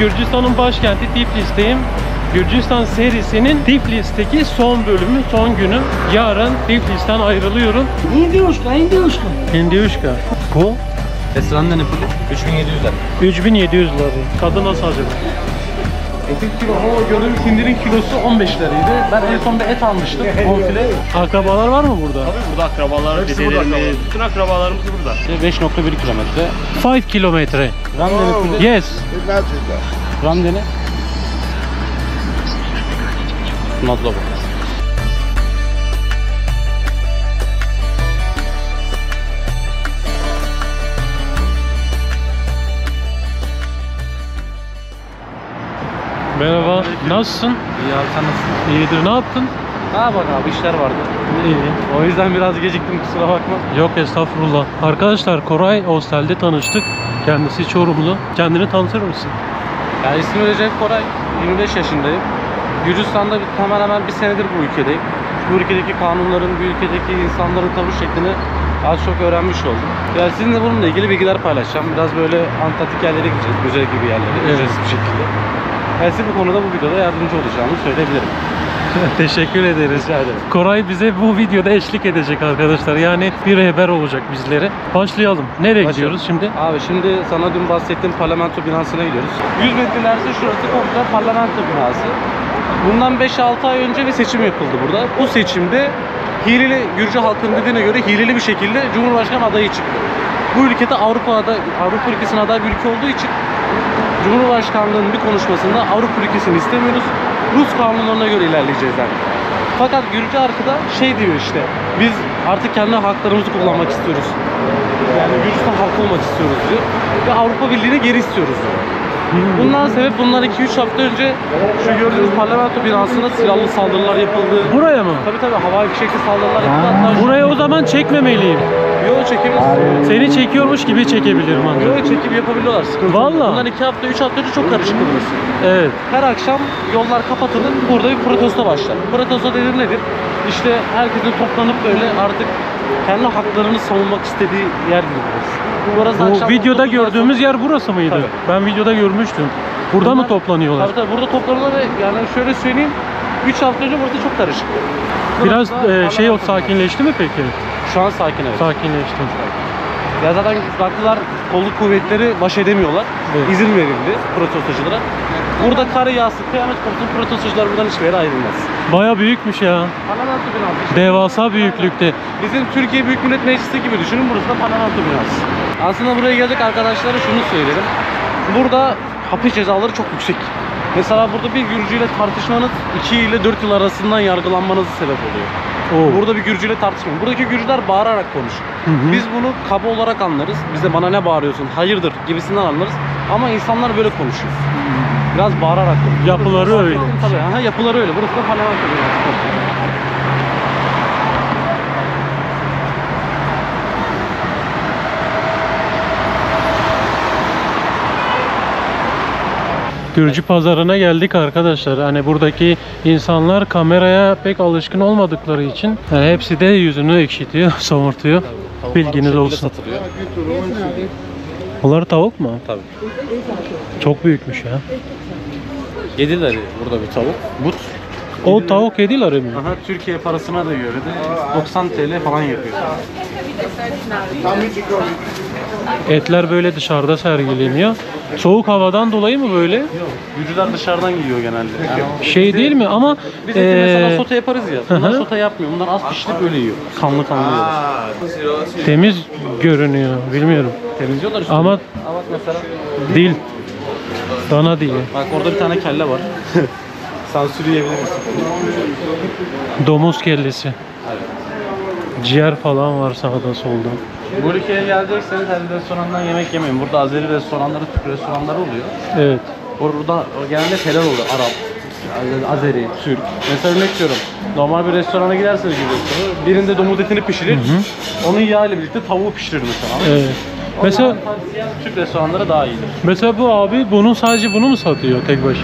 Gürcistan'ın başkenti Tiflis'teyim. Gürcistan serisinin Tiflis'teki son bölümü, son günü. Yarın Tiflis'ten ayrılıyorum. Hindiuşka. Hindiuşka. Bu? Restoranın ne pulu? 3700 lira. 3700 lira. Tadı nasıl acaba? Etin kilo, o gördüğümüz hindinin kilosu 15 liraydı. Ben en son bir et almıştım. Bonfile. Akrabalar var mı burada? Tabii burada akrabalar, dedelerimiz, bütün akrabalarımız burada. 5.1 kilometre. 5 kilometre. Ramdene pulu. Yes. Ramdene. Nadla bu. Merhaba. Nasılsın? İyi abi, sen nasılsın? İyidir. Ne yaptın? Ha bak abi, işler vardı. İyi. O yüzden biraz geciktim, kusura bakma. Yok estağfurullah. Arkadaşlar Koray Hostel'de tanıştık. Kendisi Çorumlu. Kendini tanıtır mısın? Yani ismim Recep Koray, 25 yaşındayım. Gürcistan'da hemen hemen bir senedir bu ülkedeyim. Bu ülkedeki kanunların, bu ülkedeki insanların tavır şeklini az çok öğrenmiş oldum. Yani sizinle bununla ilgili bilgiler paylaşacağım. Biraz böyle antipatik yerlere gideceğiz, müze gibi yerlere, ücretsiz bir şekilde. Yani size bu konuda bu videoda yardımcı olacağımı söyleyebilirim. Teşekkür ederiz. Rica ederim. Koray bize bu videoda eşlik edecek arkadaşlar. Yani bir rehber olacak bizlere. Başlayalım. Nereye gidiyoruz şimdi? Abi şimdi sana dün bahsettiğim parlamento binasına gidiyoruz. 100 metre ilerisi şurası komple parlamento binası. Bundan 5-6 ay önce bir seçim yapıldı burada. Bu seçimde hileli, Gürcü halkının dediğine göre hileli bir şekilde Cumhurbaşkanı adayı çıktı. Bu ülkede Avrupa ülkesine aday bir ülke olduğu için Cumhurbaşkanlığının bir konuşmasında Avrupa ülkesini istemiyoruz, Rus kanunlarına göre ilerleyeceğiz yani. Fakat Gürcü arkada şey diyor işte, biz artık kendi haklarımızı kullanmak istiyoruz. Yani Gürcistan halkı olmak istiyoruz diyor. Ve Avrupa Birliği'ni geri istiyoruz diyor. Bundan sebep bundan 2-3 hafta önce şu gördüğünüz parlamento binasına silahlı saldırılar yapıldı. Buraya mı? Tabii havai fişekli saldırılar yapıldı. Hatta Buraya o zaman çekmemeliyim. yol çekimiz. Seni çekiyormuş gibi çekebilirim ancak. Yol çekim yapabiliyorlar, sıkıntı yok. Vallahi. Bundan 2 hafta 3 hafta önce çok karışık burası. Evet. Her akşam yollar kapatılır, burada bir protesto başlar. Protesto dediğim nedir? İşte herkesin toplanıp böyle artık kendi haklarını savunmak istediği yerdir burası. Burası Bu akşam videoda 9'dan gördüğümüz yer burası mıydı? Tabii. Ben videoda görmüştüm. Burada mı toplanıyorlar? Tabii burada toplanıyorlar ve yani şöyle söyleyeyim, 3 hafta önce burası çok karışık. Biraz Burası da sakinleşti mi peki? Şu an sakin, evet. Sakinleşti. Ya zaten baktılar kolluk kuvvetleri baş edemiyorlar. Evet. İzin verildi protestoculara. Burada kar yağsın, kıyamet kopsun, protestocular buradan hiçbir yere ayrılmaz. Baya büyükmüş ya. Parlamento binası. Devasa büyüklükte. Bizim Türkiye Büyük Millet Meclisi gibi düşünün, burası da parlamento binası. Aslında buraya gelecek arkadaşlara şunu söylerim. Burada hapis cezaları çok yüksek. Mesela burada bir Gürcüyle tartışmanız 2 ile 4 yıl arasından yargılanmanızı sebep oluyor. Oo. Burada bir Gürcüyle tartışmayın. Buradaki Gürcüler bağırarak konuşur. Biz bunu kaba olarak anlarız. Bize bana ne bağırıyorsun, hayırdır gibisinden anlarız. Ama insanlar böyle konuşuyor. Biraz bağırarak konuşuyor. Yapıları öyle. Tabii, yapıları öyle. Burası da parlamento binası. Gürcü pazarına geldik arkadaşlar. Hani buradaki insanlar kameraya pek alışkın olmadıkları için yani hepsi de yüzünü ekşitiyor, somurtuyor. Bilginiz olsun. Satılıyor. Bunlar tavuk mu? Tabii. Çok büyükmüş ya. 7 lira burada bir tavuk. But. O tavuk 7 lira mı? Aha, Türkiye parasına da göre de 90 TL falan yapıyor. Etler böyle dışarıda sergileniyor. Soğuk havadan dolayı mı böyle? Yok. Gürcüler dışarıdan yiyor genelde. Yani Şey değil mi ama biz eti mesela sote yaparız ya. Bunlar sote yapmıyor. Bunlar az pişirip öyle yiyor. Kanlı yiyorlar. temiz görünüyor. Bilmiyorum. Temizliyorlar üstüne. Ama bak mesela. dil. Dana dili. Bak orada bir tane kelle var. Sansür yiyebiliriz. Domuz kellesi. Ciğer falan var sağda solda. Bu ülkeye gelecekseniz her restorandan yemek yemeyin. Burada Azeri restoranları, Türk restoranları oluyor. Evet. Burada genelde helal oluyor. Arap, Azeri, Türk. Mesela örnek diyorum. Normal bir restorana giderseniz birinde domuz etini pişirir. Onun yağ ile birlikte tavuğu pişirir mesela. Evet. Mesela Türk restoranları daha iyidir. Mesela bu abi sadece bunu mu satıyor tek başına?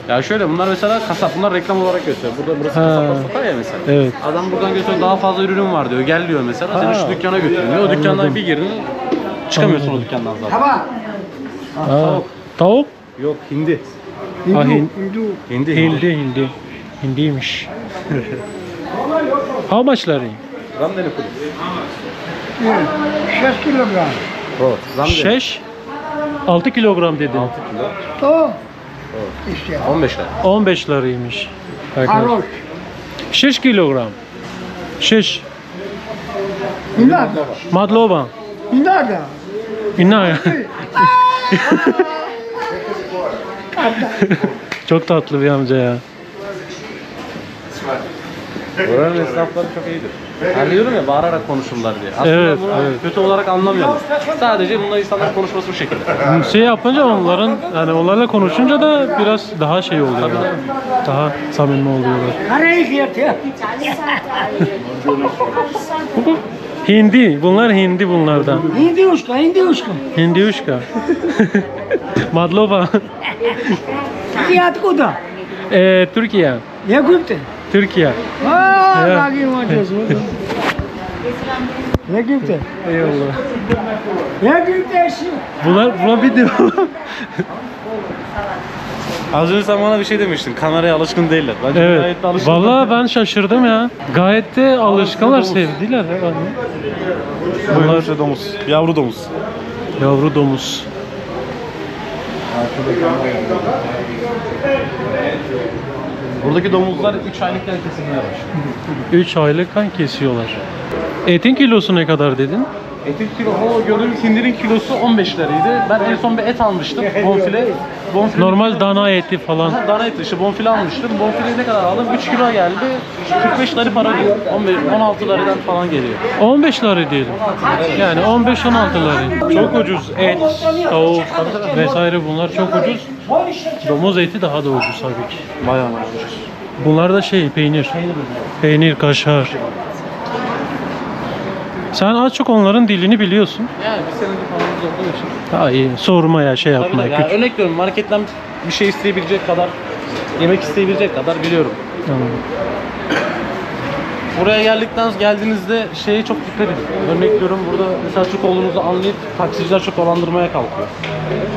Ya şöyle, bunlar mesela kasap, bunlar reklam olarak gösteriyor. Burası kasaplar satar ya mesela. Evet. Adam buradan gösteriyor, daha fazla ürünüm var diyor. Gel diyor mesela. Seni şu dükkana götürüyor. O dükkandan bir girdin, çıkamıyorsun o dükkandan zaten. Tavuk. Yok, hindi. Ah, Hindi. Hindi. Hindiymiş. How much lari? Ramdeli puli. 6 kilogram. Oh, ramdeli. 6 6 kilogram dedin. 6 kilo. To. İşte. 15 lira. 15 larıymış. Arkadaşlar. Aroş. 6 kilogram. 6. Minada. Madlova. Minada. İnna. Çok tatlı bir amca ya. Buranın esnafları çok iyidir. Ben diyorum ya bağırarak konuşurlar diye. Aslında Evet, bunu evet. kötü olarak anlamıyorum. Sadece bunlar insanlar konuşması bu şekilde. Şey yapınca onların yani onlarla konuşunca da biraz daha şey oluyor. Daha samimi oluyorlar. Nereye gidiyor? Hindi. Bunlar hindi bunlardan. Hindi uçka, hindi uçka. Hindiyuşka. Madlova. Fiyat kuda. Türkiye. Ne güpte? Türkiye. Aa, Evet. lagi diyorsun. Ne güpte? Eyvallah. Ne güpte şu? Bunlar video. Az önce sen bana bir şey demiştin. Kameraya alışkın değiller. Bence Evet. gayet de alışkın. Vallahi ben şaşırdım ya. Gayet de alışkanlar, domuz. sevdiler herhalde. Bunlar işte domuz. Yavru domuz. Yavru domuz. Buradaki domuzlar 3 aylıkken kesilmeye başlıyor. 3 aylıkken kesiyorlar. Etin kilosu ne kadar dedin? Etin kilo, o gördüğümüz hindinin kilosu 15 liraydı. Ben en son bir et almıştım. Bonfile. Normal dana eti falan. Dana eti işte bonfile almıştım. Bonfileyi ne kadar aldım? 3 kilo geldi. 45 lira para diyor. 16 liradan falan geliyor. 15 lira diyelim. Yani 15-16 lira. Çok ucuz et, tavuk vesaire bunlar çok ucuz. Domuz eti daha da ucuz tabii ki. Bayağı ucuz. Bunlar da şey peynir. Peynir, kaşar. Sen az çok onların dilini biliyorsun. Yani bir senedir falanımız olduğu için. Daha iyi. Sormaya şey Tabii yapmaya. de, yani örnek veriyorum marketten bir şey isteyebilecek kadar, yemek isteyebilecek kadar biliyorum. Anladım. Buraya geldiğinizde şeye çok dikkat edin. Örnek veriyorum burada mesela Türk olduğunuzu anlayıp taksiciler çok dolandırmaya kalkıyor.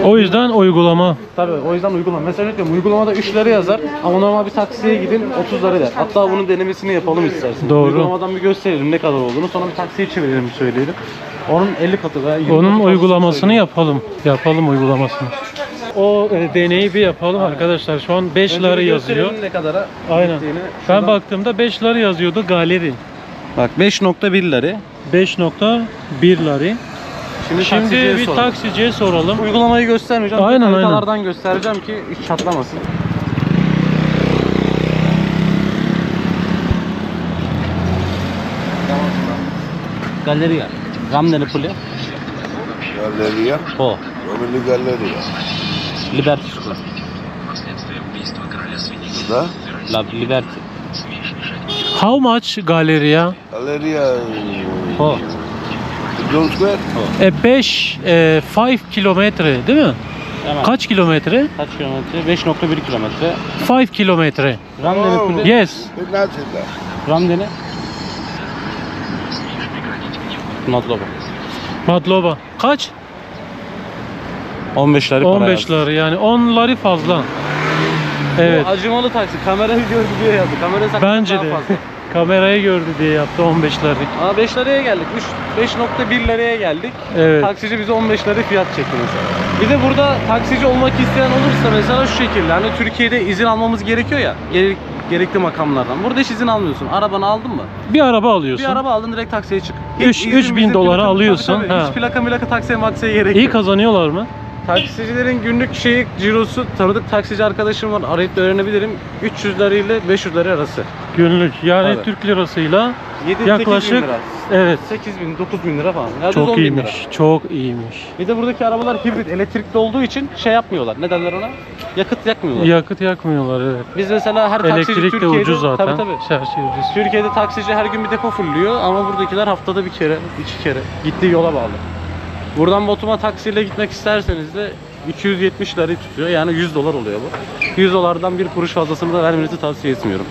O yüzden uygulama. Tabii o yüzden uygulama. Mesela örnek veriyorum uygulamada 3 lira yazar ama normal bir taksiye gidin 30 lira der. Hatta bunun denemesini yapalım isterseniz. Doğru. Uygulamadan bir gösterelim ne kadar olduğunu sonra bir taksiye çevirelim söyleyelim. Onun 50 katı veya 20 Onun katı uygulamasını söyleyelim. yapalım. Yapalım uygulamasını. O deneyi bir yapalım arkadaşlar. Şu an 5 Önce lira bir yazıyor. gösterelim ne kadara Aynen. gittiğini. Ben Şuradan- baktığımda 5 lira yazıyordu galeri. Bak 5.1 lira. 5.1 lira. Şimdi, Şimdi taksiciye bir soralım. taksiciye soralım. Uygulamayı göstermeyeceğim. Aynen, aynen. Haritalardan göstereceğim ki hiç çatlamasın. Galleria. Ramneli Puli. Galleria, O. Romeli Galleria. Liberty Square. Da? La Liberty. How much galeriya? Galleria, O. John Square. 5 kilometre değil mi? Hemen. Kaç kilometre? Kaç kilometre? 5.1 kilometre. 5 kilometre. Ramneli Puli. Yes. Nasıl da? Ramneli. Madloba. Madloba. Kaç? 15 lira para 15 yazdı. lira yani 10 lira fazla. Evet. Bu acımalı taksi. Kamerayı gördü diye yazdı. Kamerayı sakın Bence daha de. fazla. Kamerayı gördü diye yaptı 15 lira. Aa 5 liraya geldik. 5.1 liraya geldik. Evet. Taksici bize 15 lira fiyat çekti mesela. Bir de burada taksici olmak isteyen olursa mesela şu şekilde hani Türkiye'de izin almamız gerekiyor ya gerekli makamlardan. Burada hiç izin almıyorsun. Arabanı aldın mı? Bir araba alıyorsun. Bir araba aldın direkt taksiye çık. 3.000 dolara alıyorsun. Tabii, Ha. hiç plaka taksiye maksiye gerek İyi yok. kazanıyorlar mı? Taksicilerin günlük cirosu tanıdık taksici arkadaşım var. Arayıp da öğrenebilirim. 300 lira ile 500 lira arası. Günlük yani Tabii. Türk lirasıyla 7-8 yaklaşık bin lira. evet 8 bin, 9 bin lira falan. Ya düz 10 çok bin lira. iyiymiş. Çok iyiymiş. Bir de buradaki arabalar hibrit, elektrikli olduğu için şey yapmıyorlar. Ne derler ona? Yakıt yakmıyorlar. Yakıt yakmıyorlar evet. Biz mesela her taksici Elektrik de Türkiye'de ucuz zaten. Tabii tabii. Her şey ucuz. Türkiye'de taksici her gün bir depo fulluyor ama buradakiler haftada bir kere, 2 kere gittiği yola bağlı. Buradan Batum'a taksiyle gitmek isterseniz de 270 lirayı tutuyor. Yani 100 dolar oluyor bu. 100 dolardan bir kuruş fazlasını da vermenizi tavsiye etmiyorum.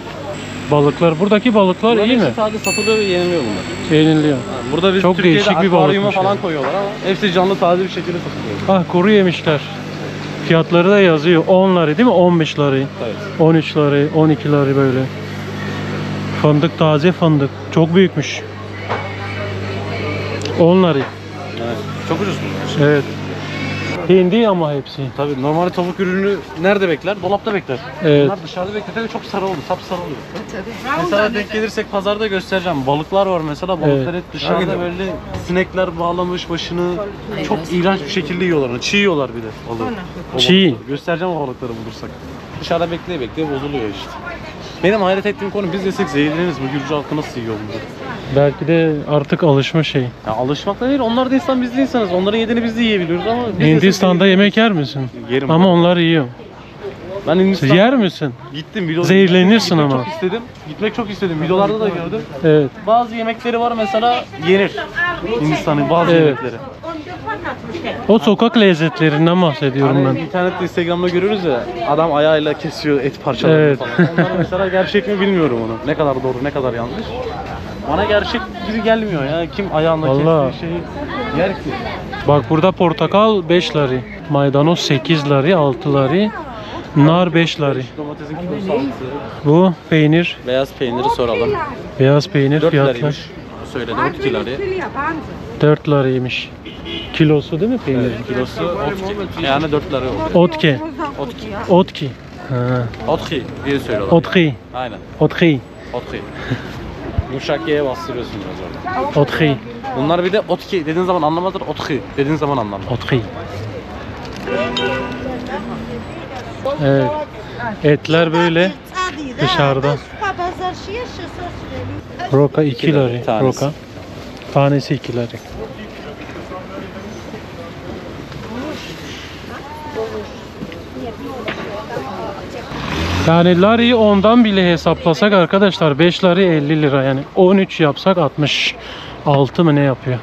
Balıklar. Buradaki balıklar Bunların iyi mi? hepsi sadece satılıyor ve yeniliyor bunlar. Yeniliyor. Yani burada biz Çok Türkiye'de değişik bir akvaryuma balıkmış falan yani. koyuyorlar ama hepsi canlı taze bir şekilde satılıyor. Ah kuru yemişler. Fiyatları da yazıyor. 10 lari değil mi? 15 lari. Evet. 13 lari, 12 lari böyle. Fındık, taze fındık. Çok büyükmüş. 10 lari. Evet. Çok ucuz bunlar. Evet. Hindi ama hepsi. Tabii normalde tavuk ürünü nerede bekler? Dolapta bekler. Evet. Bunlar dışarıda bekler ve çok sarı olur, sapsarı oluyor. Mesela denk gelirsek pazarda göstereceğim. Balıklar var mesela. Balıklar hep dışarıda böyle sinekler bağlamış başını. Çok iğrenç bir şekilde yiyorlar onu. Çiğ yiyorlar bir de balığı. O Çiğ. balıkları. Göstereceğim o balıkları bulursak. Dışarıda bekleye bekleye bozuluyor işte. Benim hayret ettiğim konu biz yesek zehirleniriz. Bu Gürcü halkı nasıl yiyor bunu? Belki de artık alışma şey. Ya alışmakla değil. Onlar da insan, biz de insanız. Onların yediğini biz de yiyebiliyoruz ama biz Hindistan'da yesek yemek yer misin? yerim. Ama onlar yiyor. Ben Hindistan Yer misin? gittim. Video Zehirlenirsin gitmek ama. Çok istedim. Gitmek çok istedim. Videolarda da gördüm. Evet. Bazı yemekleri var mesela yenir. Hindistan'ın bazı Evet. yemekleri. O sokak lezzetlerinden bahsediyorum Hani ben. internette, Instagram'da görürüz ya, adam ayağıyla kesiyor et parçalarını Evet. falan. Onlar mesela gerçek mi bilmiyorum onu. Ne kadar doğru, ne kadar yanlış. Bana gerçek gibi gelmiyor ya. Kim ayağında Vallahi. kestiği şeyi yer ki? Bak burada portakal 5 lari. Maydanoz 8 lari, 6 lari. Nar 5 lari. Domatesin kilosu 6. Bu peynir, Beyaz peyniri soralım. beyaz peynir 4 fiyatlar liraymış. Söyledi 12 liraya. 4 lariymiş. Kilosu değil mi peynir? Evet, kilosu otki. Yani 4 lira oldu. Otke. Otki. Otki. Ha. Otki diye söylüyorlar. Otki. Aynen. Otki. Otki. Yumuşak Y'ye bastırıyorsun biraz orada. Otki. Bunlar bir de otki dediğin zaman anlamazlar, otki dediğin zaman anlamlar. Otki. Evet. Etler böyle dışarıda. Roka 2 lari. Tanesi. Roka. Tanesi 2 lari. Yani lariyi ondan bile hesaplasak arkadaşlar 5 lari 50 lira yani 13 yapsak 66 mı ne yapıyor?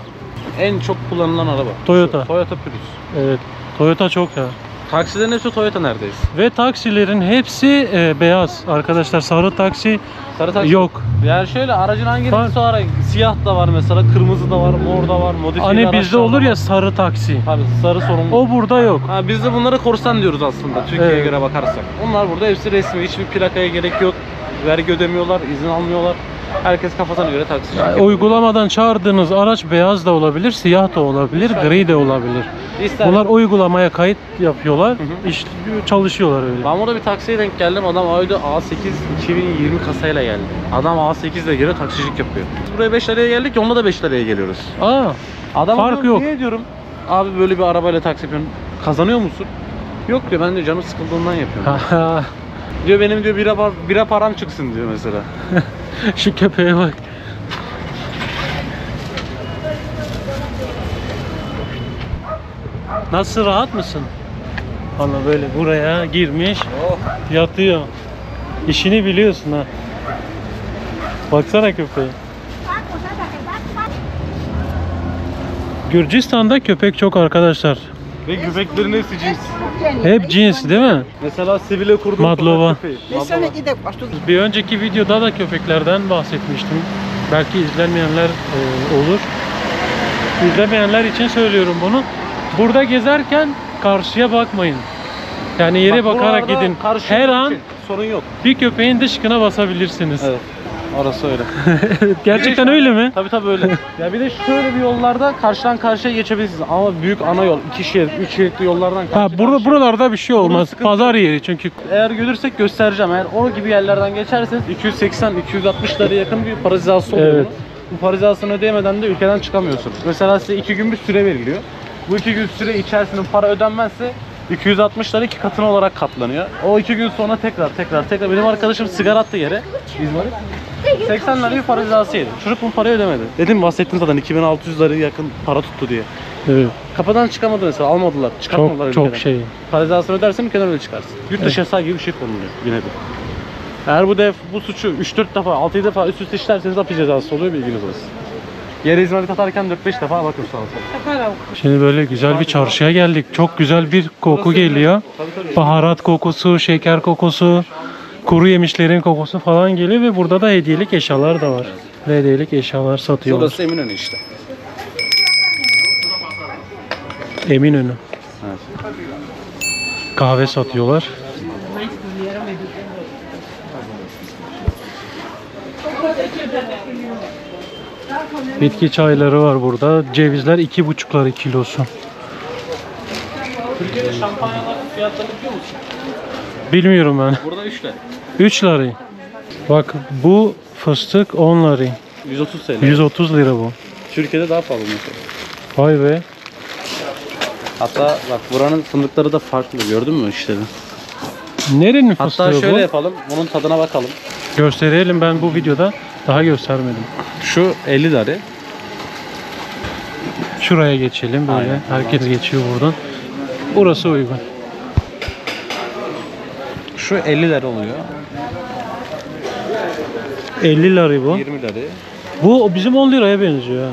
En çok kullanılan araba. Toyota. Şu, Toyota Prius. Evet. Toyota çok ya. Taksilerin hepsi Toyota neredeyiz? Ve taksilerin hepsi beyaz arkadaşlar. Sarı taksi Sarı taksi. yok. Yani şöyle aracın hangi Var. renkse o ara. Siyah da var mesela, kırmızı da var, mor da var, modifiyeli Hani bizde araçlar olur da ya var. sarı taksi. Tabii sarı sorumlu. O burada yok. Ha, biz de bunlara korsan diyoruz aslında Türkiye'ye Evet. göre bakarsak. Onlar burada hepsi resmi, hiçbir plakaya gerek yok. Vergi ödemiyorlar, izin almıyorlar. Herkes kafasına göre taksi. Yani uygulamadan çağırdığınız araç beyaz da olabilir, siyah da olabilir, gri de olabilir. İster. Bunlar uygulamaya kayıt yapıyorlar, iş çalışıyorlar öyle. Ben burada bir taksiye denk geldim. Adam Audi A8 2020 kasayla geldi. Adam A8 ile geliyor, taksicilik yapıyor. Biz buraya 5 liraya geldik, onunla da 5 liraya geliyoruz. Aa, Adam fark diyor, yok. niye diyorum? Abi böyle bir arabayla taksi yapıyorsun. Kazanıyor musun? Yok diyor, ben de canım sıkıldığından yapıyorum. Diyor benim diyor bira param çıksın diyor mesela. Şu köpeğe bak. Nasıl, rahat mısın? Valla böyle buraya girmiş, Oh. yatıyor. İşini biliyorsun ha. Baksana köpeğe. Gürcistan'da köpek çok arkadaşlar. Ve köpeklerin hepsi cins. Hep cins değil mi? Mesela sivile kurduğum Madlova. köpeği. Bir önceki videoda da köpeklerden bahsetmiştim. Belki izlemeyenler olur. İzlemeyenler için söylüyorum bunu. Burada gezerken karşıya bakmayın. Yani yere Bak, bakarak buralarda gidin. karşı Her yok an ki, sorun yok. bir köpeğin dışkına basabilirsiniz. Evet. Orası öyle. Gerçekten öyle mi? Tabii öyle. Ya bir de şöyle bir yollarda karşıdan karşıya geçebilirsiniz ama büyük ana yol, 2 şerit, 3 şeritli yollardan karşı Ha, buralarda bir şey olmaz. sıkıntı Pazar yeri çünkü. Eğer görürsek göstereceğim. Eğer o gibi yerlerden geçerseniz 280-260 liraya yakın bir para cezası oluyor Evet. bunun. Bu para cezasını ödeyemeden de ülkeden çıkamıyorsunuz. Mesela size 2 gün bir süre veriliyor. Bu 2 gün süre içerisinde para ödenmezse 260 lira 2 katına olarak katlanıyor. O 2 gün sonra tekrar. Benim arkadaşım sigara attı yere. İzmir'e. 80 lira bir para cezası yedi. Çocuk bu parayı ödemedi. Dedim, bahsettim zaten 2600 liraya yakın para tuttu diye. Evet. Kapıdan çıkamadı mesela, almadılar, çıkartmadılar Çok ülkeden. şey. Para cezasını ödersen ülkeden öyle çıkarsın. Yurt dışı yasağı gibi bir şey konuluyor yine de. Eğer bu suçu 3-4 defa, 6-7 defa üst üste işlerseniz hapis cezası oluyor, bilginiz olsun. Yere izmarit atarken 4-5 defa bakın sağa sola. Şimdi böyle güzel bir çarşıya geldik. Çok güzel bir koku geliyor. Baharat kokusu, şeker kokusu, kuru yemişlerin kokusu falan geliyor ve burada da hediyelik eşyalar da var. Ve hediyelik eşyalar satıyorlar. Burası Eminönü işte. Eminönü. Evet. Kahve satıyorlar. Bitki çayları var burada. Cevizler 2,5 lira kilosu. Türkiye'de şampanyalar fiyatlarını biliyor musun? Bilmiyorum ben. Burada 3 lira. 3 lira. Bak bu fıstık 10 lira. 130 TL. 130 lira bu. Türkiye'de daha pahalı mesela. Vay be. Hatta bak buranın fındıkları da farklı, gördün mü işte? Nerenin fıstığı Hatta şöyle bu? yapalım, bunun tadına bakalım. Gösterelim, ben bu videoda daha göstermedim. Şu 50 lira. Şuraya geçelim böyle. Aynen. Herkes geçiyor buradan. Burası uygun. Şu 50 lira oluyor. 50 lira bu. 20 lira. Bu bizim 10 liraya benziyor ha.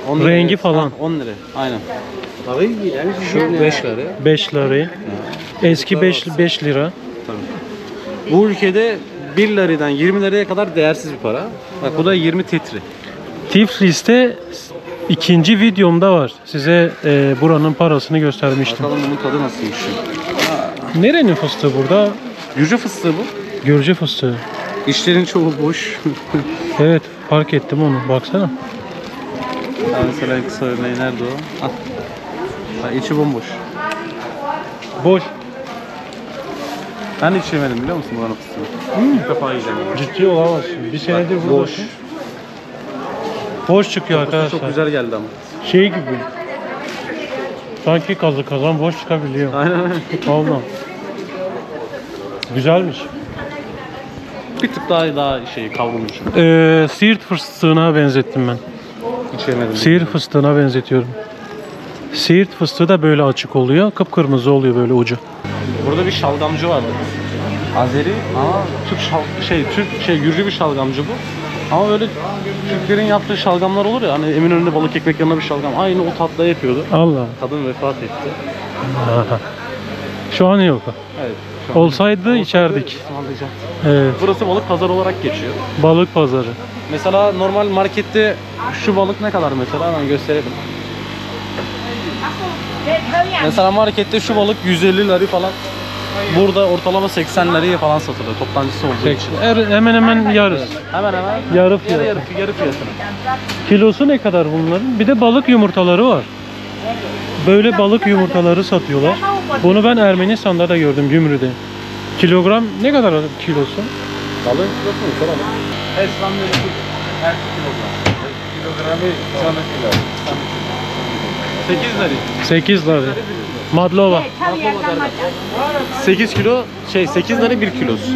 10 lira. Rengi falan. 10 lira. Aynen. Şu 5 lira. 5 lira. Eski 5 lira. Bu ülkede 1 liradan 20 liraya kadar değersiz bir para. Bak bu da 20 tetri. Tiflis'te ikinci videomda var. Size buranın parasını göstermiştim. Bakalım bunun tadı nasılmış. Nerenin fıstığı burada? Gürcü fıstığı bu. Gürcü fıstığı. İşlerin çoğu boş. Evet, fark ettim onu. Baksana. Ya mesela kısa örneği nerede o? Al. Ha, içi bomboş. Boş. Ben hiç yemedim biliyor musun buranın fıstığını? İlk defa yiyeceğim. Ciddi olamazsın. Bir senedir Boş. buradasın. Boş çıkıyor arkadaşlar. Çok güzel geldi ama. Şey gibi. Sanki kazan boş çıkabiliyor. Aynen. Vallahi. Güzelmiş. Bir tık daha kavrulmuş. Siirt fıstığına benzettim ben. Hiç yemedim. Siirt fıstığına benzetiyorum. Siirt fıstığı da böyle açık oluyor. Kıpkırmızı oluyor böyle ucu. Burada bir şalgamcı vardı. Azeri ama Türk Gürcü bir şalgamcı bu. Ama böyle Türklerin yaptığı şalgamlar olur ya, hani Eminönü'nde balık ekmek yanına bir şalgam. Aynı o tatlı yapıyordu. Allah. Kadın vefat etti. Aha. Şu an yok. Evet. şu an- Olsaydı içerdik. ısmarlayacak. Evet. Burası balık pazarı olarak geçiyor. Balık pazarı. Mesela normal markette şu balık ne kadar mesela, hemen gösterelim. Mesela markette şu balık 150 lira falan. Burada ortalama 80 liraya falan satılıyor toptancısı olduğu için. Hemen hemen yarısı. Hemen Yarı fiyatı. yarı fiyatına. Kilosu ne kadar bunların? Bir de balık yumurtaları var. Böyle balık yumurtaları satıyorlar. Bunu ben Ermenistan'da da gördüm, Gümrü'de. Kilogram ne kadar kilosu? Balığın kilosu mu? Soralım. Eslanları her kilogram. Kilogramı sana kilo. 8 lira. 8 lira. Madlova. 8 kilo 8 lira 1 kilosu.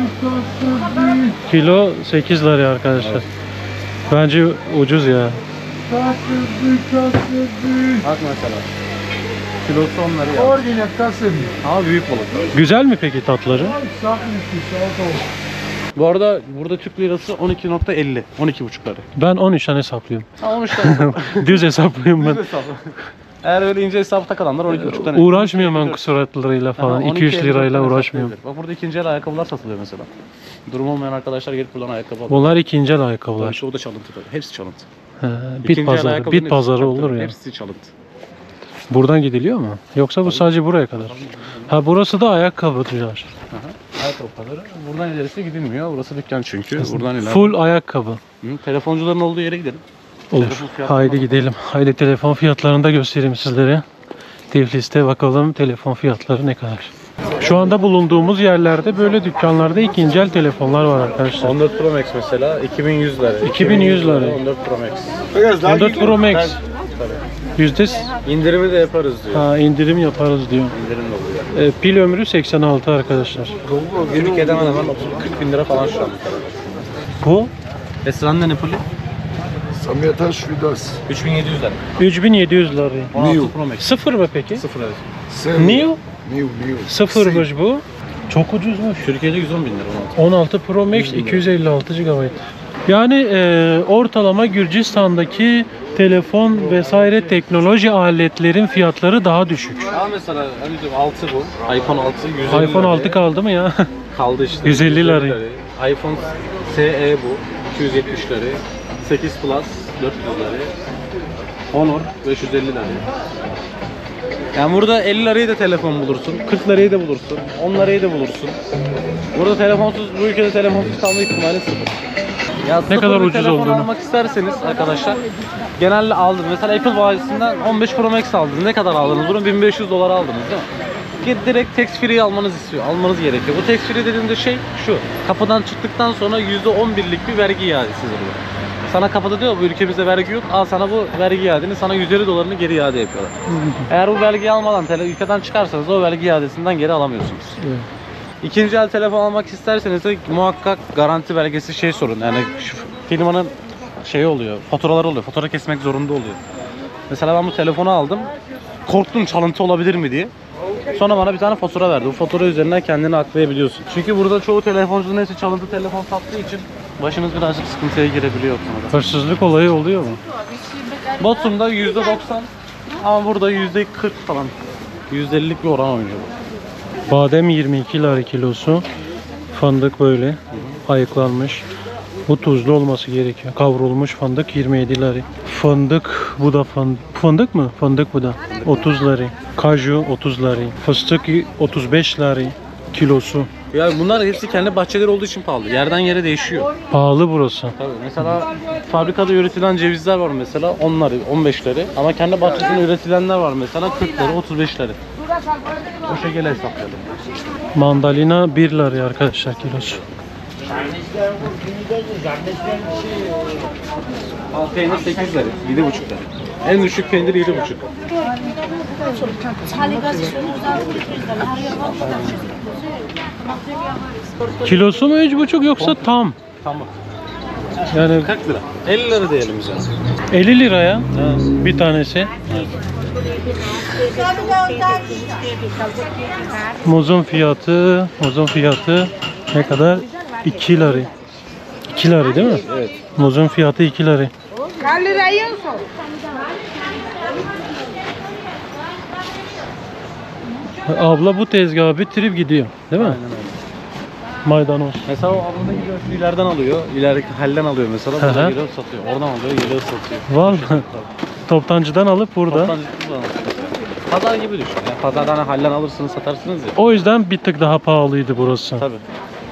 Kilo 8 lira arkadaşlar. Bence ucuz ya. Bak mesela. Kilosu 10 lira. Ordine Kasım. Ama büyük balık. Güzel mi peki tatları? Bu arada burada Türk lirası 12.50. 12,5 lira. Ben 13 tane hesaplıyorum. Tamam işte. Düz hesaplıyorum ben. Eğer öyle ince hesapta kalanlar 12,5 tane. Uğraşmıyorum ben kusuratlarıyla falan. 2-3 lirayla uğraşmıyorum. Bak burada ikinci el ayakkabılar satılıyor mesela. Durum olmayan arkadaşlar gelip buradan ayakkabı alıyor. Bunlar ikinci el Tabii ayakkabılar. çoğu da çalıntı tabii. Hepsi çalıntı. Bit İkinci el pazarı. ayakkabının Bit hepsi pazarı tabii, olur tabii, ya. Hepsi çalıntı. Buradan gidiliyor mu? Yoksa bu sadece buraya kadar. Ha, burası da ayakkabıcılar. Ayakkabı pazarı. Buradan ilerisi gidilmiyor. Burası dükkan çünkü. Buradan ilerisi. Full ayakkabı. Telefoncuların olduğu yere gidelim. Olur. Telefon fiyatları Haydi falan. gidelim. Haydi telefon fiyatlarını da göstereyim sizlere. Tiflis'te bakalım telefon fiyatları ne kadar. Şu anda bulunduğumuz yerlerde böyle dükkanlarda ikinci el telefonlar var arkadaşlar. 14 Pro Max mesela 2100 lira. 2100 lira. 14 Pro Max. 14 Pro Max. Yüzde İndirimi de yaparız diyor. indirim yaparız diyor. İndirim de oluyor. Pil ömrü 86 arkadaşlar. Türkiye'de hemen hemen 30-40 bin lira falan şu an. Bu Esra'nın ne puli? Samiyataş Vidas. 3700 lira. 3700 lira. 16 Pro Max. Sıfır mı peki? 0 evet. New? New. Sıfırmış bu. Çok ucuzmuş. Türkiye'de 110 bin lira. 16 Pro Max 256 GB. Yani ortalama Gürcistan'daki telefon vesaire teknoloji aletlerin fiyatları daha düşük. Aa mesela hani diyorum 6 bu. iPhone 6 150 iPhone 6 liraya. kaldı mı ya? Kaldı işte. 150 lira. iPhone SE bu 270 lira. 8 Plus 400 lira. Honor 550 lira. Yani burada 50 lirayı da telefon bulursun, 40 lirayı da bulursun, 10 lirayı da bulursun. Burada telefonsuz, bu ülkede telefonsuz kalma ihtimali sıfır. Ya Ne kadar bir ucuz telefon olduğunu. almak isterseniz arkadaşlar genelde aldınız. Mesela Apple bayisinden 15 Pro Max aldınız. Ne kadar aldınız? Bunu 1500 dolar aldınız değil mi? Direkt tax free almanız gerekiyor. Bu tax free dediğimde şey şu. Kapıdan çıktıktan sonra %11'lik bir vergi iadesi oluyor. Sana kapıda diyor bu ülkemizde vergi yok. Al sana bu vergi iadeni, sana 150 dolarını geri iade yapıyorlar. Eğer bu vergiyi almadan ülkeden çıkarsanız o vergi iadesinden geri alamıyorsunuz. Evet. İkinci el telefon almak isterseniz de muhakkak garanti belgesi şey sorun. Yani şu firmanın şeyi oluyor, faturaları oluyor. Fatura kesmek zorunda oluyor. Mesela ben bu telefonu aldım. Korktum çalıntı olabilir mi diye. Sonra bana bir tane fatura verdi. Bu fatura üzerinden kendini aklayabiliyorsun. Çünkü burada çoğu telefoncu neyse çalıntı telefon sattığı için başınız birazcık sıkıntıya girebiliyor o konuda. Hırsızlık olayı oluyor mu? Botum'da %90 ama burada %40 falan. %50'lik bir oran oynuyor bu. Badem 22 lira kilosu. Fındık böyle ayıklanmış. Bu tuzlu olması gerekiyor. Kavrulmuş fındık 27 lira. Fındık, bu da fındık mı? Fındık bu da 30 lira. Kaju 30 lira. Fıstık 35 lira kilosu. Ya bunlar hepsi kendi bahçeleri olduğu için pahalı. Yerden yere değişiyor. Pahalı burası. Tabii mesela fabrikada üretilen cevizler var mesela 10 lira, 15 lira. Ama kendi bahçesinde üretilenler var mesela 40 lira, 35 lira. O şekilde hesaplayalım. Mandalina 1 lira arkadaşlar kilosu. Peynir 8 lira, 7,5 lira. En düşük peynir 7,5. Kilosu mu 3,5 yoksa tam? Tamam. Yani 40 lira. 50 lira diyelim bize. 50 liraya Evet. bir tanesi. Muzun fiyatı ne kadar? 2 lira. 2 lira değil mi? Evet. Muzun fiyatı 2 lira. Abla bu tezgahı bitirip gidiyor, değil mi? Aynen öyle. Maydanoz. Mesela o abla gidiyor şu ileriden alıyor. İlerideki halden alıyor mesela. Hı hı. Burada geliyor satıyor. Oradan alıyor, geliyor satıyor. Vallahi toptancıdan alıp burada. Toptancısı da alıyor. Pazar gibi düşün. Yani pazardan halden alırsınız satarsınız ya. O yüzden bir tık daha pahalıydı burası. Tabii.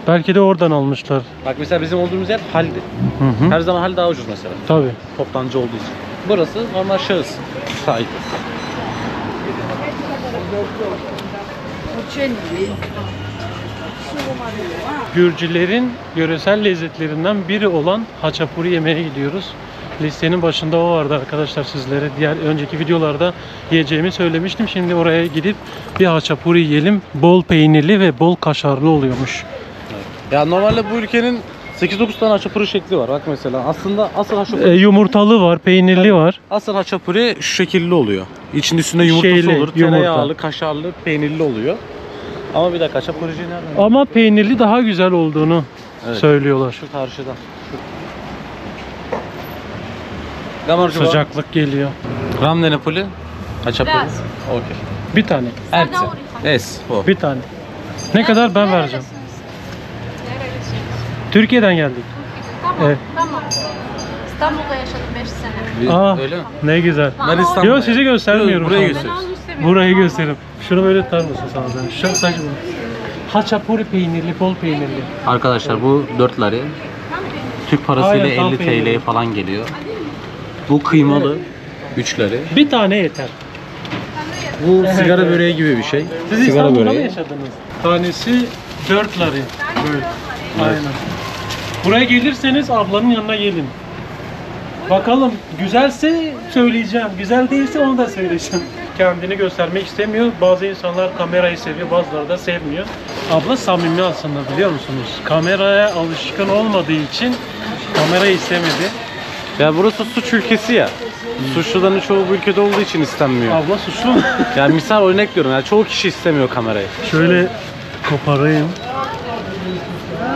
Belki de oradan almışlar. Bak mesela bizim olduğumuz yer haldi. Hı hı. Her zaman hal daha ucuz mesela. Tabii. Toptancı olduğu için. Burası normal şahıs. Sahip. Gürcülerin yöresel lezzetlerinden biri olan haçapuri yemeğe gidiyoruz. Listenin başında o vardı arkadaşlar sizlere. Diğer önceki videolarda yiyeceğimi söylemiştim. Şimdi oraya gidip bir haçapuri yiyelim. Bol peynirli ve bol kaşarlı oluyormuş. Ya normalde bu ülkenin 8-9 tane haçapuri şekli var. Bak mesela aslında asıl haçapuri, Yumurtalı var, peynirli var. asıl haçapuri şu şekilde oluyor. İçinde üstünde yumurtası Şeyli, olur. yumurta. Tereyağlı, kaşarlı, peynirli oluyor. Ama bir dakika haçapurici nereden? Ama peynirli daha güzel olduğunu Evet. söylüyorlar. Şu karşıdan. Gamarcı Sıcaklık geliyor. Ramne Napoli. Haçapuri. Biraz. Okey. Bir tane. Elti. Es. O. Bir tane. Ne kadar ben vereceğim. Türkiye'den geldik. Tamam, Evet. tamam. İstanbul'da yaşadım 5 sene. Aa, Öyle mi? ne güzel. Ben İstanbul'da. Yok sizi göstermiyorum. Burayı sana. gösteriyorsun. Burayı göstereyim. Şunu böyle tutar mısın sana da? Şu sadece bunu. Haçapuri peynirli, bol peynirli. Arkadaşlar bu 4 lira. Türk parasıyla Aynen, tam 50 peynirli. TL'ye falan geliyor. Bu kıymalı 3 lira. Bir tane yeter. Bu sigara böreği gibi bir şey. Siz sigara İstanbul'da mı böreği. yaşadınız? Tanesi 4 lira. Böyle. Aynen. Buraya gelirseniz ablanın yanına gelin. Bakalım güzelse söyleyeceğim. Güzel değilse onu da söyleyeceğim. Kendini göstermek istemiyor. Bazı insanlar kamerayı seviyor, bazıları da sevmiyor. Abla samimi aslında biliyor musunuz? Kameraya alışkın olmadığı için kamerayı istemedi. Ya burası suç ülkesi ya. Suçluların çoğu bu ülkede olduğu için istenmiyor. Abla suçlu mu? Yani misal örnek diyorum. Yani çoğu kişi istemiyor kamerayı. Şöyle koparayım.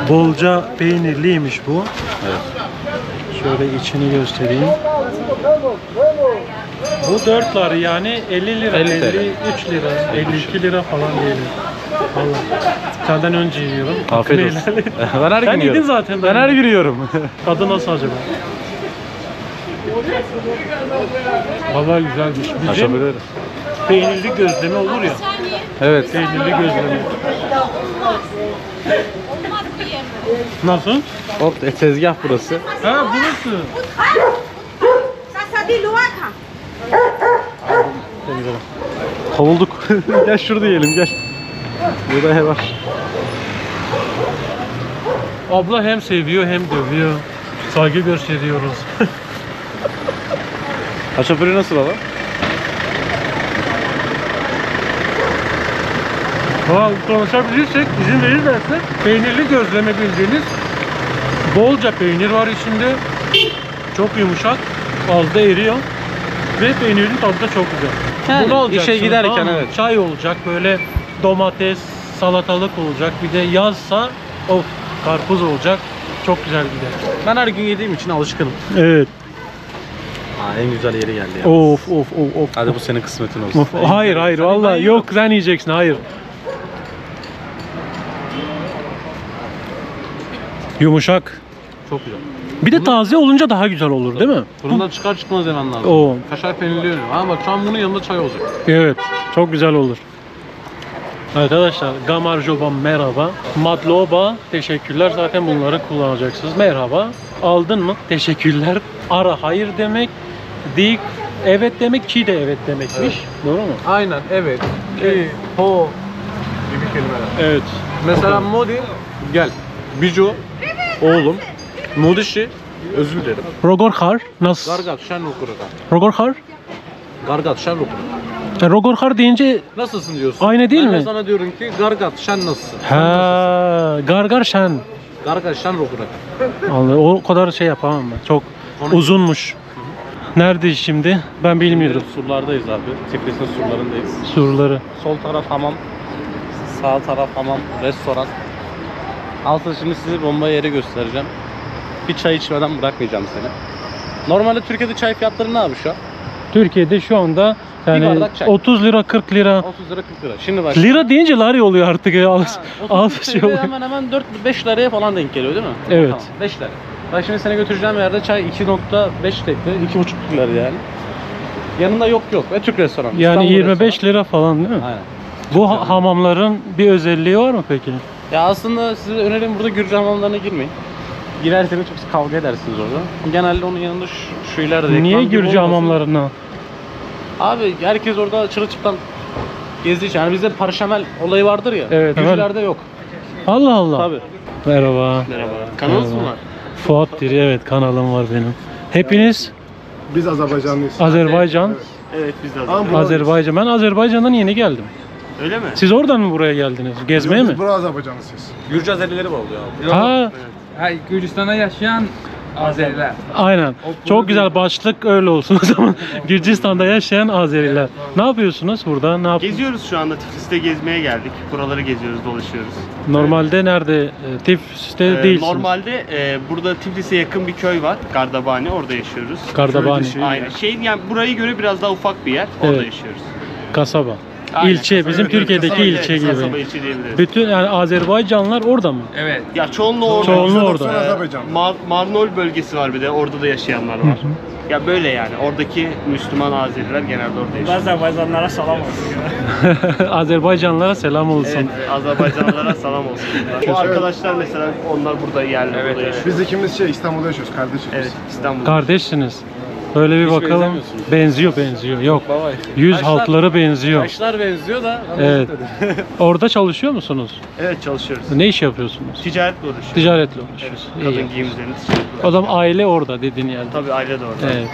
Bolca peynirliymiş bu. Evet. Şöyle içini göstereyim. Bu 4 lira yani 50 lira, 50 TL. 53 lira, 52 lira falan diyelim. Vallahi. Senden önce yiyorum. Afiyet Hakkını olsun. helal et. Ben her Sen gün yedin yiyorum. zaten. Ben her gün yiyorum. Tadı nasıl acaba? Vallahi güzelmiş. Bizim Haçapuri. peynirli gözleme olur ya. Saniye. Evet. Peynirli gözleme. Olmaz. Olmaz bu yemek. Nasıl? Hop tezgah burası. Ha burası. Sasa di luar kan. Kovulduk. Gel şurada yiyelim gel. Burada he var. Abla hem seviyor hem dövüyor. Saygı gösteriyoruz. Haşapuri nasıl baba? Ha, konuşabilirsek, izin verirlerse peynirli gözleme bildiğiniz bolca peynir var içinde. Çok yumuşak, ağızda eriyor ve peynirin tadı da çok güzel. Yani Bunu alacaksınız, işe giderken tamam mı? evet. Çay olacak, böyle domates, salatalık olacak. Bir de yazsa of karpuz olacak. Çok güzel gider. Ben her gün yediğim için alışkınım. Evet. En güzel yeri geldi ya. Of of of of. Hadi bu senin kısmetin olsun. Of. Hayır hayır vallahi yok, sen yiyeceksin, hayır. Yumuşak. Çok güzel. Bir de taze olunca daha güzel olur değil mi? Fırından çıkar çıkmaz yemen lazım. Oo. Kaşar peynirli yiyorum. Ha bak şu an bunun yanında çay olacak. Evet, çok güzel olur. Arkadaşlar, Gamarjoba merhaba. Matloba teşekkürler. Zaten bunları kullanacaksınız. Merhaba. Aldın mı? Teşekkürler. Ara hayır demek. Dik evet demek. Ki de evet demekmiş. Doğru mu? Aynen evet. Ho gibi kelimeler. Evet. Mesela Modi gel. Biju oğlum. Modişi özür dilerim. Rogorhar nasıl? Gargat şen rukuraka. Rogorhar? Gargat şen rukuraka. Rogorhar deyince Nasılsın diyorsun? Aynı değil ben de mi? sana diyorum ki Gargat şen nasılsın? ha gargar şen. Gargat şen rukuraka. Vallahi o kadar şey yapamam ben. Çok uzunmuş. Neredeyiz şimdi? Ben bilmiyorum. Surlardayız abi. Tiflis'in surlarındayız. Surları. Sol taraf hamam. Sağ taraf hamam, restoran. Altta şimdi size bomba yeri göstereceğim. Bir çay içmeden bırakmayacağım seni. Normalde Türkiye'de çay fiyatları ne abi şu an? Türkiye'de şu anda yani bardak çay. 30 lira 40 lira. 30 lira 40 lira. Şimdi bak. Lira deyince lari oluyor artık ya. Az şey oluyor. Hemen hemen 4-5 liraya falan denk geliyor değil mi? Evet. Tamam, 5 lira. Bak şimdi seni götüreceğim yerde çay 2.5 tekli, 2.5 lira yani. Yanında yok ve Türk restoranı. Yani İstanbul 25 restoranı. lira falan değil mi? Aynen. Bu hamamların bir özelliği var mı peki? Ya aslında size önerim burada Gürcü hamamlarına girmeyin. Girerseniz çok kavga edersiniz orada. Genelde onun yanında şu ileride reklam Niye gibi Gürcü olmasın. hamamlarına? Abi herkes orada çırılçıptan gezdiği için. Yani bizde parşamel olayı vardır ya. Evet, Gürcülerde yok. Allah Allah. Tabii. Merhaba. Merhaba. Kanalınız mı Merhaba. var? Fuat Diri, evet, kanalım var benim. Hepiniz Biz Azerbaycanlıyız. Azerbaycan. Evet biz de Ama Azerbaycan. Ben Azerbaycan'dan yeni geldim. Öyle mi? Siz oradan mı buraya geldiniz? Gezmeye mi? Biz burası Azerbaycanlısıyız. Gürcü Azerileri mi oluyor abi? Ha, Gürcistan'da yaşayan Azeriler. aynen. Çok güzel, başlık öyle olsun o zaman. Gürcistan'da yaşayan Azeriler. Ne yapıyorsunuz burada? Ne yap? Geziyoruz şu anda, Tiflis'te gezmeye geldik. Buraları geziyoruz, dolaşıyoruz. Normalde nerede? Tiflis'te değilsiniz. Normalde burada Tiflis'e yakın bir köy var, Gardabani, orada yaşıyoruz. Gardabani. Aynen. Yani burayı göre biraz daha ufak bir yer, orada Evet. yaşıyoruz. Kasaba. Aynen, İlçe, kasaba, bizim evet, Türkiye'deki kasaba, ilçe evet, gibi. Kasaba ilçe diyebiliriz. Bütün yani Azerbaycanlılar orada mı? Evet. Ya çoğunluğu orada. Çoğunluğu %90 orada. Azerbaycan. Marnol bölgesi var bir de, orada da yaşayanlar var. Ya böyle yani, oradaki Müslüman Azeriler genelde orada yaşıyor. Azerbaycanlara salam olsun. Azerbaycanlılara selam olsun. Evet, Azerbaycanlılara selam olsun. Bu arkadaşlar mesela, onlar burada yerli, burada yaşıyor. Biz ikimiz İstanbul'da yaşıyoruz, kardeşiz. Evet, İstanbul'da. Kardeşsiniz. Böyle bir Hiç bakalım. benzemiyorsunuz. Benziyor. Yok. Baba. Yüz Kaşlar- halkları benziyor. Kaşlar benziyor da. Evet. Orada çalışıyor musunuz? Evet, çalışıyoruz. Ne iş yapıyorsunuz? Ticaretle uğraşıyoruz. Ticaretle Evet, uğraşıyorsunuz. kadın İyi. giyim üzerine ticaretle O uğraşıyoruz. zaman aile orada dediğin yerde. Tabii aile de orada. Evet.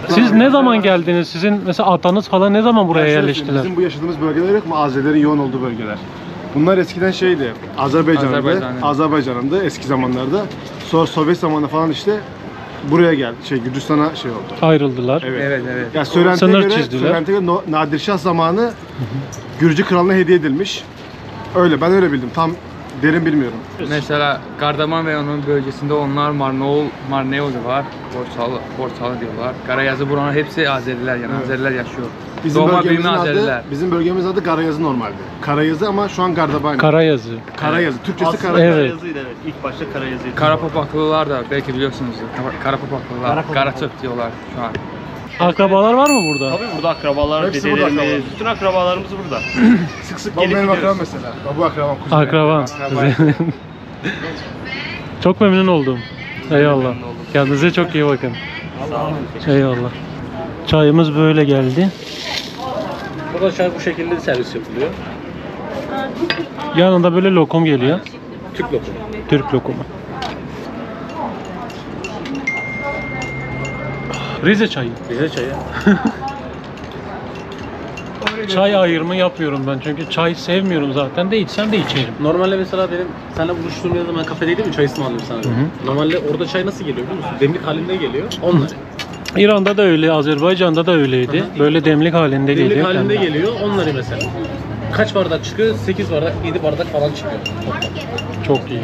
Siz ne zaman geldiniz? Sizin mesela atanız falan ne zaman buraya Şöyle yerleştiler? söyleyeyim, Bizim bu yaşadığımız bölgeler yok mu? Azerilerin yoğun olduğu bölgeler. Bunlar eskiden şeydi, Azerbaycan'ındı eski zamanlarda. Sonra Sovyet zamanında falan işte buraya geldi. Gürcistan'a şey oldu. Ayrıldılar. Evet. Ya Sınır çizdiler. söylentiye göre Nadirşah zamanı Gürcü kralına hediye edilmiş. Öyle, ben öyle bildim. Tam derin bilmiyorum. Mesela Gardaman ve onun bölgesinde onlar Marneol var. Borsalı diyorlar. Karayazı buranın hepsi Azeriler, yani Azeriler yaşıyor. Doğma büyüme Azeriler. Bizim bölgemizin adı Karayazı normalde. Karayazı ama şu an Gardabani. Karayazı. Karayazı. Türkçesi Aslında Karayazı. Evet. Karayazı'ydı, evet. İlk başta Karayazı'ydı. Karapapaklılar da belki biliyorsunuzdur. Karapapaklılar. Karatürk diyorlar şu an. Akrabalar var mı burada? Tabii burada akrabalar, Hepsi burada dedelerimiz, akrabalar. bütün akrabalarımız burada. Sık sık Bu gelip benim akrabam gidiyoruz. mesela. Bu akrabam, kuzenim. Akraban. Akrabam. Çok memnun oldum. Eyvallah. memnun oldum. Kendinize çok iyi bakın. Sağ olun. Eyvallah. Çayımız böyle geldi. Burada çay bu şekilde servis yapılıyor. Yanında böyle lokum geliyor. Türk lokumu. Türk lokumu. Rize çayı. Bize çayı. Çay ayırımı yapmıyorum ben çünkü çay sevmiyorum zaten de içsem de içerim. Normalde mesela benim seninle buluştuğum yerde ben kafedeydim mi çay ısmarladım sana. Normalde orada çay nasıl geliyor biliyor musun? Demlik halinde geliyor. Onlar İran'da da öyle, Azerbaycan'da da öyleydi. Böyle demlik halinde demlik geliyor. halinde geliyor. Onları mesela. Kaç bardak çıkıyor? 8 bardak, 7 bardak falan çıkıyor. Çok iyi.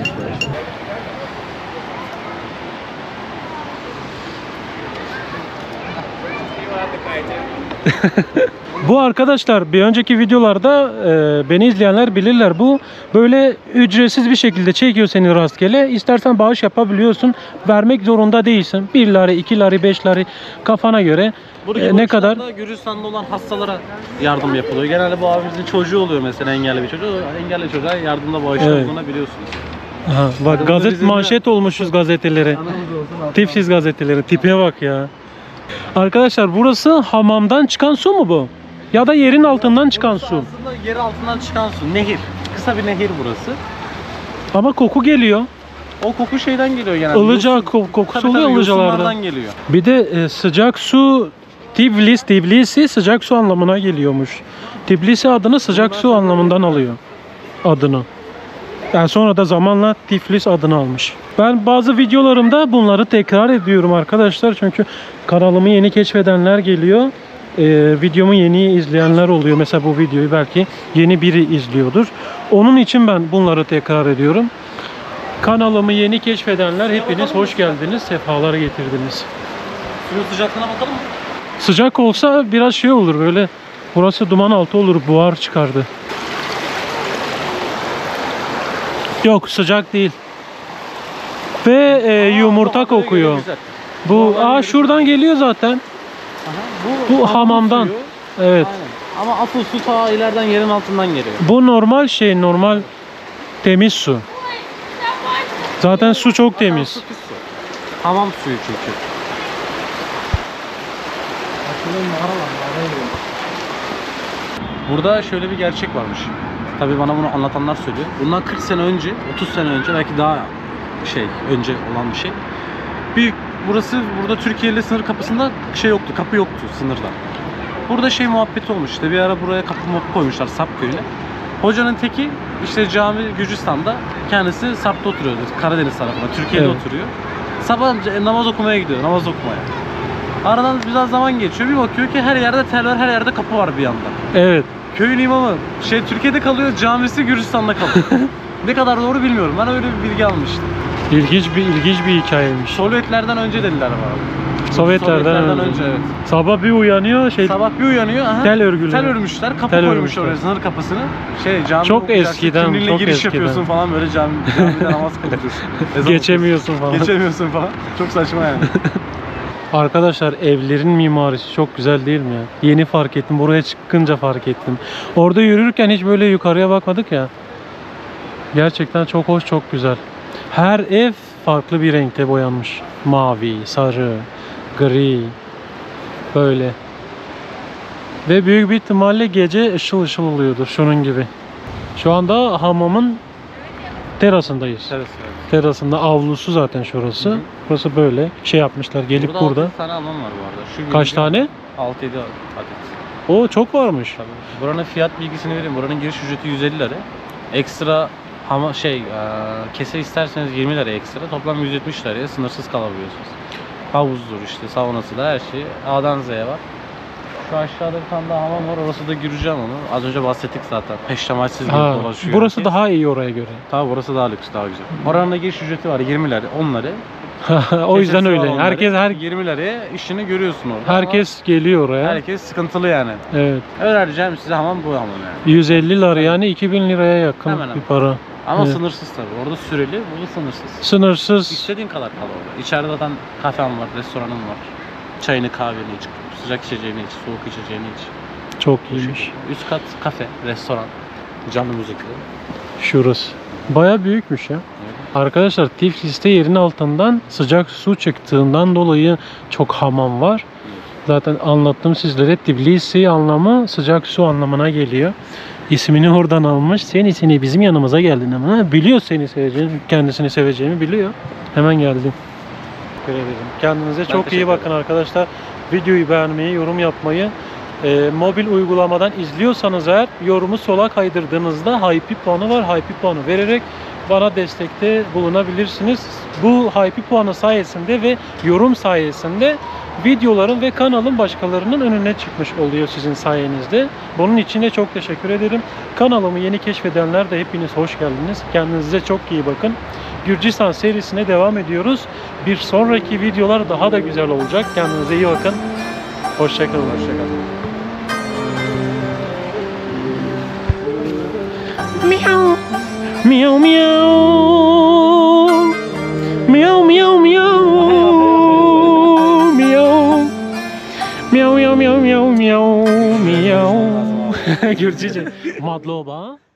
Bu arkadaşlar bir önceki videolarda beni izleyenler bilirler. Bu böyle ücretsiz bir şekilde çekiyor seni rastgele. İstersen bağış yapabiliyorsun. Vermek zorunda değilsin. 1 lari, 2 lari, 5 lari kafana göre ne kadar. Gürcistan'da olan hastalara yardım yapılıyor. Genelde bu abimizin çocuğu oluyor mesela engelli bir çocuğu. Engelli çocuğa yardımda bağışlar Evet. olduğunu biliyorsunuz. Aha, bak gazet manşet olmuşuz gazetelere. Tipsiz gazeteleri. Tipe bak ya. Arkadaşlar burası hamamdan çıkan su mu bu? Ya da yerin altından çıkan su. Aslında yer altından çıkan su. Nehir. Kısa bir nehir burası. Ama koku geliyor. O koku şeyden geliyor genelde. Ilıca Yosun- kokusu Tabii, oluyor tabii, ılıcalarda. yosunlardan geliyor. Bir de sıcak su Tbilisi sıcak su anlamına geliyormuş. Tbilisi adını sıcak su anlamından alıyor. Adını. Yani sonra da zamanla Tiflis adını almış. Ben bazı videolarımda bunları tekrar ediyorum arkadaşlar. Çünkü kanalımı yeni keşfedenler geliyor. Videomu yeni izleyenler oluyor. Mesela bu videoyu belki yeni biri izliyordur. Onun için ben bunları tekrar ediyorum. Kanalımı yeni keşfedenler hepiniz hoş geldiniz. Sefalar getirdiniz. Suyun sıcaklığına bakalım mı? Sıcak olsa biraz şey olur böyle. Burası duman altı olur. Buhar çıkardı. Yok sıcak değil. Ve yumurta kokuyor. Güzel. Bu şuradan geliyor zaten. Bu hamamdan. suyu. Evet. Aynen. Ama asıl su ta ileriden yerin altından geliyor. Bu normal şey, normal temiz su. Zaten su çok temiz. Su pis su. Hamam suyu çünkü. Burada şöyle bir gerçek varmış. Tabii bana bunu anlatanlar söylüyor. Bundan 40 sene önce, 30 sene önce belki daha önce olan bir şey. Burada Türkiye ile sınır kapısında yoktu, kapı yoktu sınırda. Burada muhabbeti olmuş işte bir ara buraya kapı koymuşlar Sarp köyüne. Hocanın teki işte cami Gürcistan'da, kendisi Sarp'ta oturuyordu, Karadeniz tarafında, Türkiye'de Evet. oturuyor. Sabah namaz okumaya gidiyor, namaz okumaya. Aradan biraz zaman geçiyor, bir bakıyor ki her yerde tel var, her yerde kapı var bir yandan. Evet. Köyün imamı Türkiye'de kalıyor, camisi Gürcistan'da kalıyor. Ne kadar doğru bilmiyorum, ben öyle bir bilgi almıştım. İlginç bir hikayeymiş. Sovyetlerden önce dediler bana. Sovyetlerden önce. Evet. Sabah bir uyanıyor Sabah bir uyanıyor, aha, tel örgülü. tel örmüşler, kapı Tel koymuş örmüşler. oraya, sınır kapısını. Cami Çok okuyacaksın, eskiden, kimliğinle çok giriş eskiden. yapıyorsun falan böyle camide namaz kılıyorsun. Geçemiyorsun falan. Geçemiyorsun falan. Çok saçma yani. Arkadaşlar evlerin mimarisi çok güzel değil mi ya? Yeni fark ettim. Buraya çıkınca fark ettim. Orada yürürken hiç böyle yukarıya bakmadık ya. Gerçekten çok hoş, çok güzel. Her ev farklı bir renkte boyanmış. Mavi, sarı, gri. Böyle. Ve büyük bir ihtimalle gece ışıl ışıl oluyordur şunun gibi. Şu anda hamamın terasındayız. Evet. Terasında avlusu zaten şurası. Burası böyle yapmışlar gelip burada. 6 tane Alman var bu arada. Şu Kaç tane? 6-7 adet. O çok varmış. Tabii. Buranın fiyat bilgisini vereyim. Buranın giriş ücreti 150 lira. Ekstra kese isterseniz 20 lira ekstra. Toplam 170 liraya sınırsız kalabiliyorsunuz. Havuzdur işte, saunası da her şey. A'dan Z'ye var. Şu aşağıda bir tane daha hamam var. Orası da Gürcan onu. Az önce bahsettik zaten. Peştemalsiz gibi dolaşıyor. Burası herkes. daha iyi oraya göre. Tabii burası daha lüks, daha güzel. Oranın da giriş ücreti var 20 lira, 10 lira. O yüzden Kesesi var öyle. onların. 20 liraya işini görüyorsun orada. herkes geliyor Ama oraya. herkes sıkıntılı yani. Evet. Önereceğim size hamam bu hamam yani. 150 lira yani 2000 liraya yakın Hemen hemen. bir para. Ama Evet. sınırsız tabii. Orada süreli, burada sınırsız. Sınırsız. İstediğin kadar kal orada. İçeride zaten kafem var, restoranım var. Çayını kahveni iç, sıcak içeceğini iç, soğuk içeceğini iç. Çok iyiymiş. Üst kat kafe, restoran, canlı müzikli. Şurası. Baya büyükmüş ya. Arkadaşlar Tiflis'te yerin altından sıcak su çıktığından dolayı çok hamam var. Zaten anlattım sizlere, Tbilisi anlamı sıcak su anlamına geliyor. İsmini oradan almış. Seni bizim yanımıza geldin ama biliyor seni seveceğini, kendisini seveceğimi biliyor. Hemen geldim. Teşekkür ederim. Kendinize çok iyi teşekkür bakın arkadaşlar. Videoyu beğenmeyi, yorum yapmayı, mobil uygulamadan izliyorsanız eğer yorumu sola kaydırdığınızda Hype puanı var. Hype puanı vererek bana destekte bulunabilirsiniz. Bu Hype puanı sayesinde ve yorum sayesinde videoların ve kanalın başkalarının önüne çıkmış oluyor sizin sayenizde. Bunun için de çok teşekkür ederim. Kanalımı yeni keşfedenler de hepiniz hoş geldiniz. Kendinize çok iyi bakın. Gürcistan serisine devam ediyoruz. Bir sonraki videolar daha da güzel olacak. Kendinize iyi bakın. Hoşçakalın. Hoşçakalın. Miau. Miau miau. Miau miau miau. Miau. Miau miau miau miau miau miau. Gürcüce. Madloba.